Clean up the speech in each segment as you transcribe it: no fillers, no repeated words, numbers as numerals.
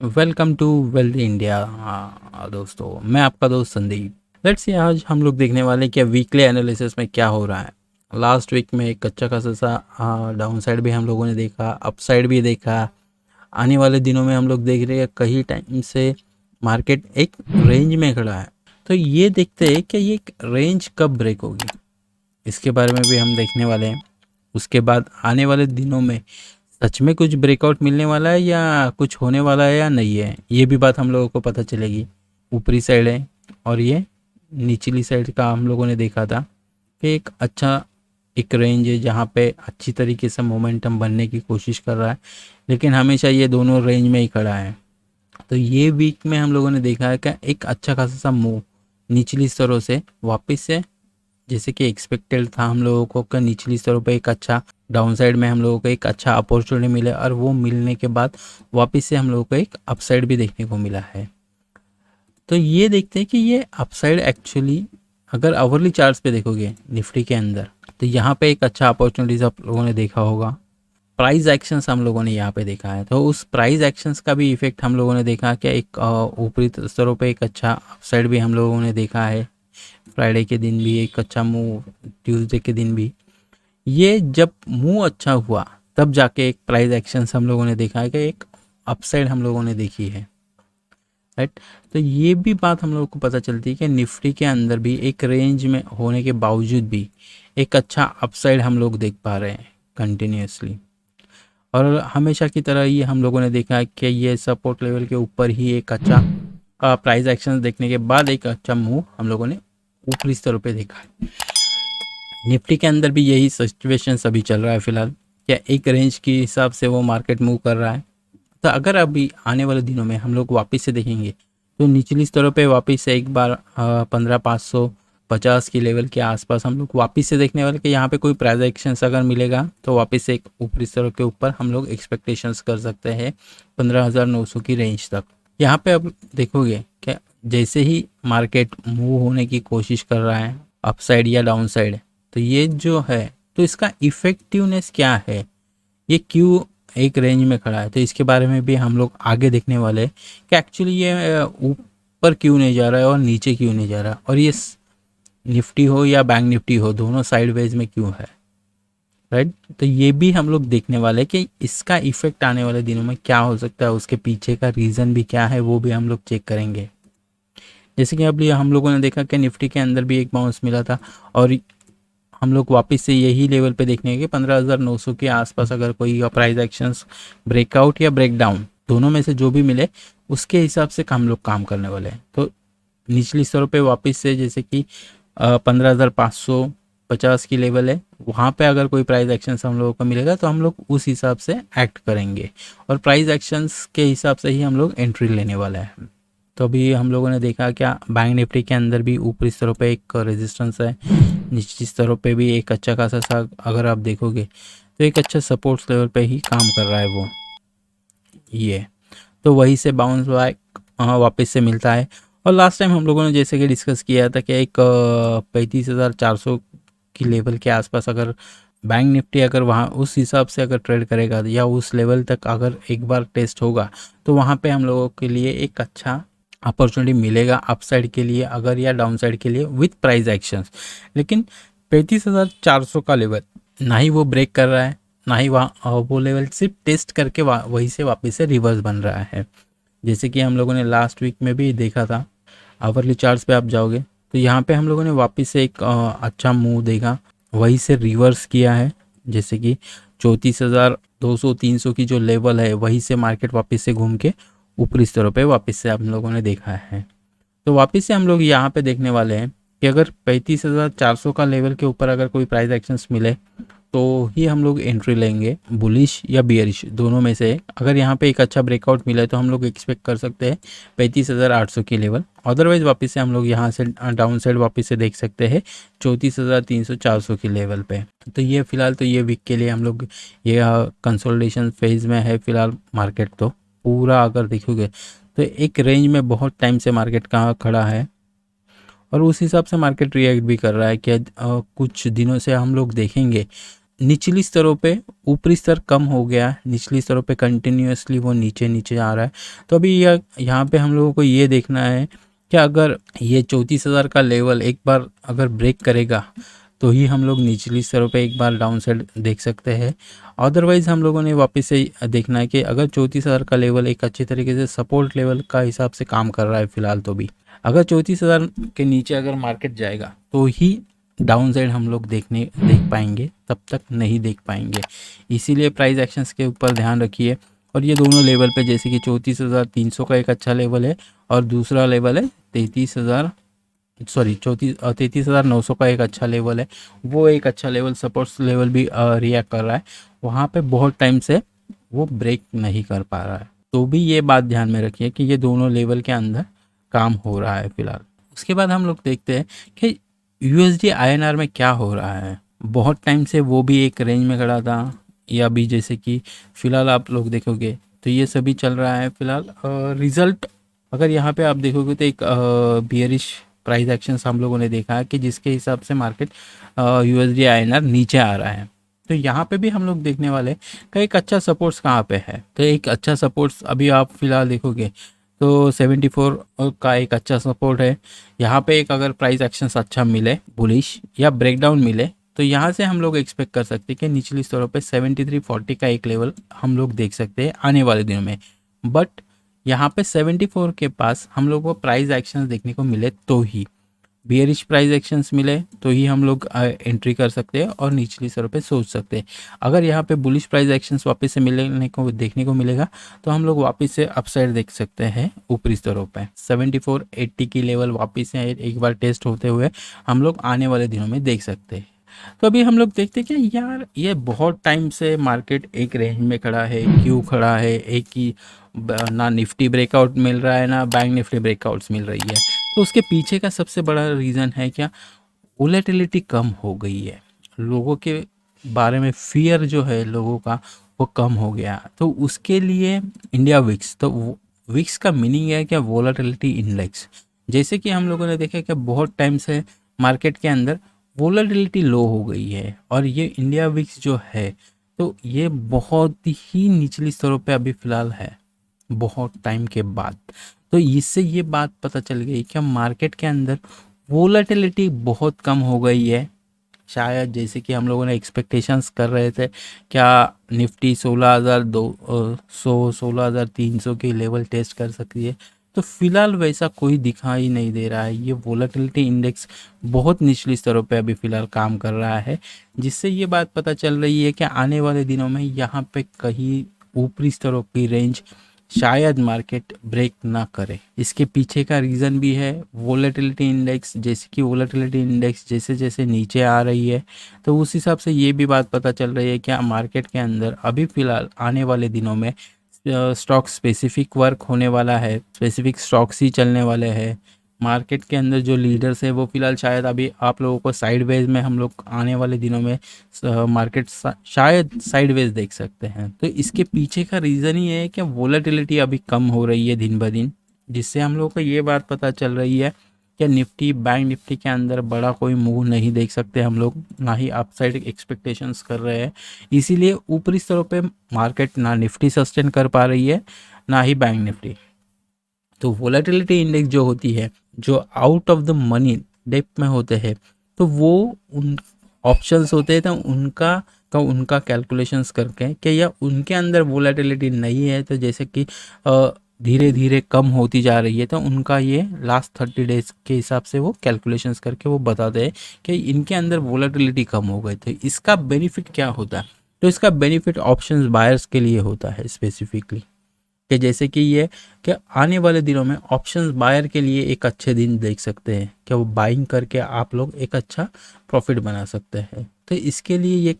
Welcome to wealth India. दोस्तों, मैं आपका दोस्त संदीप। लेट्स सी आज हम लोग देखने वाले हैं कि वीकली एनालिसिस में क्या हो रहा है। लास्ट वीक में एक कच्चा खासा सा डाउन साइड भी हम लोगों ने देखा, अप साइड भी देखा। आने वाले दिनों में हम लोग देख रहे हैं कई टाइम से मार्केट एक रेंज में खड़ा है। तो ये देखते हैं कि ये रेंज कब ब्रेक होगी, इसके बारे में भी हम देखने वाले हैं। उसके बाद आने वाले दिनों में सच में कुछ ब्रेकआउट मिलने वाला है या कुछ होने वाला है या नहीं है, ये भी बात हम लोगों को पता चलेगी। ऊपरी साइड है और ये निचली साइड का हम लोगों ने देखा था कि एक रेंज है जहाँ पे अच्छी तरीके से मोमेंटम बनने की कोशिश कर रहा है, लेकिन हमेशा ये दोनों रेंज में ही खड़ा है। तो ये वीक में हम लोगों ने देखा है कि एक अच्छा खासा सा मूव निचली स्तरों से वापस से, जैसे कि एक्सपेक्टेड था हम लोगों को कि निचली स्तरों पे एक अच्छा डाउन साइड में हम लोगों को एक अच्छा अपॉर्चुनिटी मिले, और वो मिलने के बाद वापस से हम लोगों को एक अपसाइड भी देखने को मिला है। तो ये देखते हैं कि ये अपसाइड एक्चुअली अगर आवरली चार्ट्स पे देखोगे निफ्टी के अंदर, तो यहाँ पे एक अच्छा अपॉर्चुनिटीज आप लोगों ने देखा होगा। प्राइस एक्शंस हम लोगों ने यहाँ पे देखा है, तो उस प्राइस एक्शंस का भी इफेक्ट हम लोगों ने देखा कि एक ऊपरी स्तरों पे एक अच्छा अपसाइड भी हम लोगों ने देखा है। फ्राइडे के दिन भी एक अच्छा मूव, ट्यूसडे के दिन भी। ये जब मूव अच्छा हुआ तब जाके एक प्राइस एक्शंस हम लोगों ने देखा है कि एक अपसाइड हम लोगों ने देखी है, राइट। तो ये भी बात हम लोगों को पता चलती है कि निफ्टी के अंदर भी एक रेंज में होने के बावजूद भी एक अच्छा अपसाइड हम लोग देख पा रहे हैं कंटिन्यूसली। और हमेशा की तरह ये हम लोगों ने देखा है कि ये सपोर्ट लेवल के ऊपर ही एक अच्छा प्राइस एक्शन देखने के बाद एक अच्छा मूव हम लोगों ने ऊपरी स्तरों पे देखा है। निफ्टी के अंदर भी यही सिचुएशन अभी चल रहा है फिलहाल, क्या एक रेंज के हिसाब से वो मार्केट मूव कर रहा है। तो अगर अभी आने वाले दिनों में हम लोग वापस से देखेंगे तो निचली स्तरों पे वापस से एक बार 15,550 की लेवल के आसपास हम लोग वापस से देखने वाले कि यहाँ पे कोई प्राइस एक्शन अगर मिलेगा तो वापस से एक ऊपरी स्तरों के ऊपर हम लोग एक्सपेक्टेशंस कर सकते हैं 15,900 की रेंज तक। यहाँ पे अब देखोगे कि जैसे ही मार्केट मूव होने की कोशिश कर रहा है अपसाइड या डाउन साइड, तो ये जो है तो इसका इफेक्टिवनेस क्या है, ये क्यों एक रेंज में खड़ा है, तो इसके बारे में भी हम लोग आगे देखने वाले हैं कि एक्चुअली ये ऊपर क्यों नहीं जा रहा है और नीचे क्यों नहीं जा रहा, और ये निफ्टी हो या बैंक निफ्टी हो दोनों साइडवेज में क्यों है, राइट। तो ये भी हम लोग देखने वाले हैं कि इसका इफेक्ट आने वाले दिनों में क्या हो सकता है, उसके पीछे का रीज़न भी क्या है वो भी हम लोग चेक करेंगे। जैसे कि अब हम लोगों ने देखा कि निफ्टी के अंदर भी एक बाउंस मिला था, और हम लोग वापस से यही लेवल पे देखने के 15,900 के आसपास अगर कोई प्राइस एक्शंस ब्रेकआउट या ब्रेकडाउन दोनों में से जो भी मिले उसके हिसाब से हम लोग काम करने वाले हैं। तो निचली स्तरों पे वापस से जैसे कि 15,550 की लेवल है, वहाँ पे अगर कोई प्राइस एक्शंस हम लोगों को मिलेगा तो हम लोग उस हिसाब से एक्ट करेंगे, और प्राइस एक्शंस के हिसाब से ही हम लोग एंट्री लेने वाले हैं। तो अभी हम लोगों ने देखा क्या बैंक निफ्टी के अंदर भी ऊपरी स्तरों पे एक रेजिस्टेंस है, निचली स्तरों पे भी एक अच्छा खासा सा अगर आप देखोगे तो एक अच्छा सपोर्ट्स लेवल पे ही काम कर रहा है वो ये। तो वहीं से बाउंस बैक वापस से मिलता है। और लास्ट टाइम हम लोगों ने जैसे कि डिस्कस किया था कि एक 35,400 की लेवल के आसपास अगर बैंक निफ्टी अगर वहाँ उस हिसाब से अगर ट्रेड करेगा या उस लेवल तक अगर एक बार टेस्ट होगा तो वहाँ पे हम लोगों के लिए एक अच्छा अपॉर्चुनिटी मिलेगा अपसाइड के लिए अगर या डाउन साइड के लिए विथ प्राइस एक्शंस। लेकिन 35,400 का लेवल ना ही वो ब्रेक कर रहा है, ना ही वहाँ वो लेवल सिर्फ टेस्ट करके वहीं से वापस से रिवर्स बन रहा है। जैसे कि हम लोगों ने लास्ट वीक में भी देखा था, आवरली चार्ट्स पे आप जाओगे तो यहाँ पे हम लोगों ने वापस से एक अच्छा मूव देखा, वहीं से रिवर्स किया है। जैसे कि 34,200-300 की जो लेवल है वहीं से मार्केट वापस से घूम के ऊपरी स्तरों पे वापस से हम लोगों ने देखा है। तो वापस से हम लोग यहाँ पे देखने वाले हैं कि अगर 35,400 का लेवल के ऊपर अगर कोई प्राइस एक्शंस मिले तो ही हम लोग एंट्री लेंगे, बुलिश या बियरिश दोनों में से। अगर यहाँ पे एक अच्छा ब्रेकआउट मिले तो हम लोग एक्सपेक्ट कर सकते हैं 35,800 की लेवल। अदरवाइज वापस से हम लोग यहाँ से डाउन साइड वापस से देख सकते हैं 34,300-400 की लेवल पे। तो ये फिलहाल तो ये वीक के लिए हम लोग ये कंसोलिडेशन फेज में है फिलहाल मार्केट। तो पूरा अगर देखोगे तो एक रेंज में बहुत टाइम से मार्केट कहाँ खड़ा है, और उस हिसाब से मार्केट रिएक्ट भी कर रहा है कि कुछ दिनों से हम लोग देखेंगे निचली स्तरों पे ऊपरी स्तर कम हो गया, निचली स्तरों पे कंटिन्यूअसली वो नीचे नीचे आ रहा है। तो अभी यहाँ पे हम लोगों को ये देखना है कि अगर ये 34,000 का लेवल एक बार अगर ब्रेक करेगा तो ही हम लोग निचली स्तरों पे एक बार डाउन साइड देख सकते हैं। अदरवाइज़ हम लोगों ने वापस से देखना है कि अगर 34,000 का लेवल एक अच्छे तरीके से सपोर्ट लेवल का हिसाब से काम कर रहा है फिलहाल, तो भी अगर 34,000 के नीचे अगर मार्केट जाएगा तो ही डाउन साइड हम लोग देख पाएंगे, तब तक नहीं देख पाएंगे। इसीलिए प्राइस एक्शंस के ऊपर ध्यान रखिए। और ये दोनों लेवल पे जैसे कि 34,300 का एक अच्छा लेवल है और दूसरा लेवल है 33,900 का एक अच्छा लेवल है, वो एक अच्छा लेवल सपोर्ट्स लेवल भी रिएक्ट कर रहा है। वहाँ पे बहुत टाइम से वो ब्रेक नहीं कर पा रहा है, तो भी ये बात ध्यान में रखिए कि ये दोनों लेवल के अंदर काम हो रहा है फिलहाल। उसके बाद हम लोग देखते हैं कि यूएसडी आईएनआर में क्या हो रहा है। बहुत टाइम से वो भी एक रेंज में खड़ा था, या भी जैसे कि फ़िलहाल आप लोग देखोगे तो ये सभी चल रहा है फिलहाल। रिज़ल्ट अगर यहाँ पे आप देखोगे तो एक बियरिश प्राइस एक्शंस हम लोगों ने देखा है कि जिसके हिसाब से मार्केट यूएसडी आईएनआर नीचे आ रहा है। तो यहाँ पे भी हम लोग देखने वाले का एक अच्छा सपोर्ट्स कहाँ पे है। तो एक अच्छा सपोर्ट्स अभी आप फिलहाल देखोगे तो 74 का एक अच्छा सपोर्ट है। यहाँ पे एक अगर प्राइस एक्शंस अच्छा मिले बुलिश या ब्रेकडाउन मिले तो यहाँ से हम लोग एक्सपेक्ट कर सकते हैं कि निचली स्तरों पे 7340 का एक लेवल हम लोग देख सकते हैं आने वाले दिनों में। बट यहाँ पे 74 के पास हम लोग को प्राइस एक्शंस देखने को मिले तो ही, बियरिश प्राइस एक्शंस मिले तो ही हम लोग एंट्री कर सकते हैं और निचली स्तरों पे सोच सकते हैं। अगर यहाँ पे बुलिश प्राइस एक्शंस वापस से मिलने को देखने को मिलेगा तो हम लोग वापस से अपसाइड देख सकते हैं ऊपरी स्तरों पे। 7480 की लेवल वापस से एक बार टेस्ट होते हुए हम लोग आने वाले दिनों में देख सकते हैं। तो अभी हम लोग देखते हैं कि यार ये बहुत टाइम से मार्केट एक रेंज में खड़ा है, क्यों खड़ा है, एक ही ना निफ्टी ब्रेकआउट मिल रहा है ना बैंक निफ्टी ब्रेकआउट्स मिल रही है। तो उसके पीछे का सबसे बड़ा रीज़न है क्या, वोलेटिलिटी कम हो गई है। लोगों के बारे में फियर जो है लोगों का वो कम हो गया। तो उसके लिए इंडिया विक्स, तो विक्स का मीनिंग है क्या, वोलेटिलिटी इंडेक्स। जैसे कि हम लोगों ने देखा कि बहुत टाइम से मार्केट के अंदर वोलेटिलिटी लो हो गई है और ये इंडिया विक्स जो है तो ये बहुत ही निचली स्तरों पे अभी फ़िलहाल है बहुत टाइम के बाद। तो इससे ये बात पता चल गई कि मार्केट के अंदर वोलेटिलिटी बहुत कम हो गई है। शायद जैसे कि हम लोगों ने एक्सपेक्टेशंस कर रहे थे क्या निफ्टी 16,200 16,300 की लेवल टेस्ट कर सकती है, तो फिलहाल वैसा कोई दिखाई नहीं दे रहा है। ये वोलेटिलिटी इंडेक्स बहुत निचली स्तरों पे अभी फ़िलहाल काम कर रहा है, जिससे ये बात पता चल रही है कि आने वाले दिनों में यहाँ पे कहीं ऊपरी स्तरों की रेंज शायद मार्केट ब्रेक ना करे। इसके पीछे का रीज़न भी है वोलेटिलिटी इंडेक्स। जैसे कि वोलेटिलिटी इंडेक्स जैसे जैसे नीचे आ रही है तो उस हिसाब से ये भी बात पता चल रही है कि मार्केट के अंदर अभी फ़िलहाल आने वाले दिनों में स्टॉक स्पेसिफिक वर्क होने वाला है, स्पेसिफिक स्टॉक्स ही चलने वाले हैं। मार्केट के अंदर जो लीडर्स है वो फिलहाल शायद अभी आप लोगों को साइडवेज में हम लोग आने वाले दिनों में मार्केट शायद साइडवेज देख सकते हैं। तो इसके पीछे का रीज़न ही है कि वोलेटिलिटी अभी कम हो रही है दिन ब दिन, जिससे हम लोग को ये बात पता चल रही है कि निफ्टी बैंक निफ्टी के अंदर बड़ा कोई मूव नहीं देख सकते हम लोग, ना ही अपसाइड एक्सपेक्टेशंस कर रहे हैं। इसीलिए ऊपरी स्तरों पे मार्केट ना निफ्टी सस्टेन कर पा रही है ना ही बैंक निफ्टी। तो वोलेटिलिटी इंडेक्स जो होती है, जो out of the money depth में होते हैं, तो वो उन ऑप्शंस होते हैं तो उनका कैलकुलेशंस करके कि या उनके अंदर वोलेटिलिटी नहीं है, तो जैसे कि धीरे धीरे कम होती जा रही है, तो उनका ये लास्ट 30 डेज के हिसाब से वो कैलकुलेशंस करके वो बताते हैं कि इनके अंदर वोलेटिलिटी कम हो गई। तो इसका बेनिफिट क्या होता है, तो इसका बेनिफिट ऑप्शंस बायर्स के लिए होता है स्पेसिफिकली, कि जैसे कि ये कि आने वाले दिनों में ऑप्शंस बायर के लिए एक अच्छे दिन देख सकते हैं कि वो बाइंग करके आप लोग एक अच्छा प्रॉफिट बना सकते हैं। तो इसके लिए ये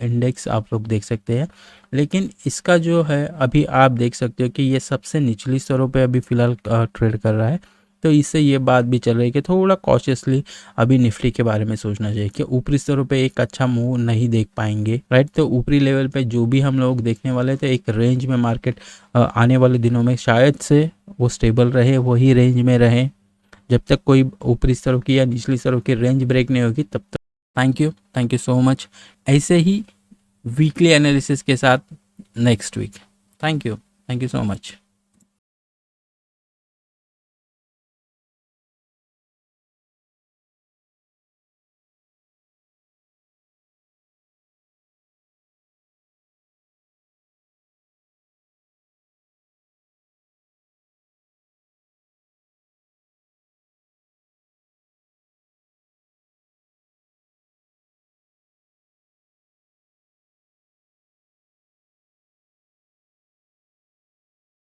इंडेक्स आप लोग देख सकते हैं। लेकिन इसका जो है अभी आप देख सकते हो कि ये सबसे निचली स्तरों पे अभी फ़िलहाल ट्रेड कर रहा है। तो इससे ये बात भी चल रही है कि थोड़ा कॉशियसली अभी निफ्टी के बारे में सोचना चाहिए कि ऊपरी स्तरों पे एक अच्छा मूव नहीं देख पाएंगे, राइट। तो ऊपरी लेवल पे जो भी हम लोग देखने वाले थे एक रेंज में मार्केट आने वाले दिनों में शायद से वो स्टेबल रहे, वही रेंज में रहे। जब तक कोई ऊपरी स्तरों की या निचली स्तरों की रेंज ब्रेक नहीं होगी तब तक थैंक यू सो मच। ऐसे ही वीकली एनालिसिस के साथ next week. Thank you so much.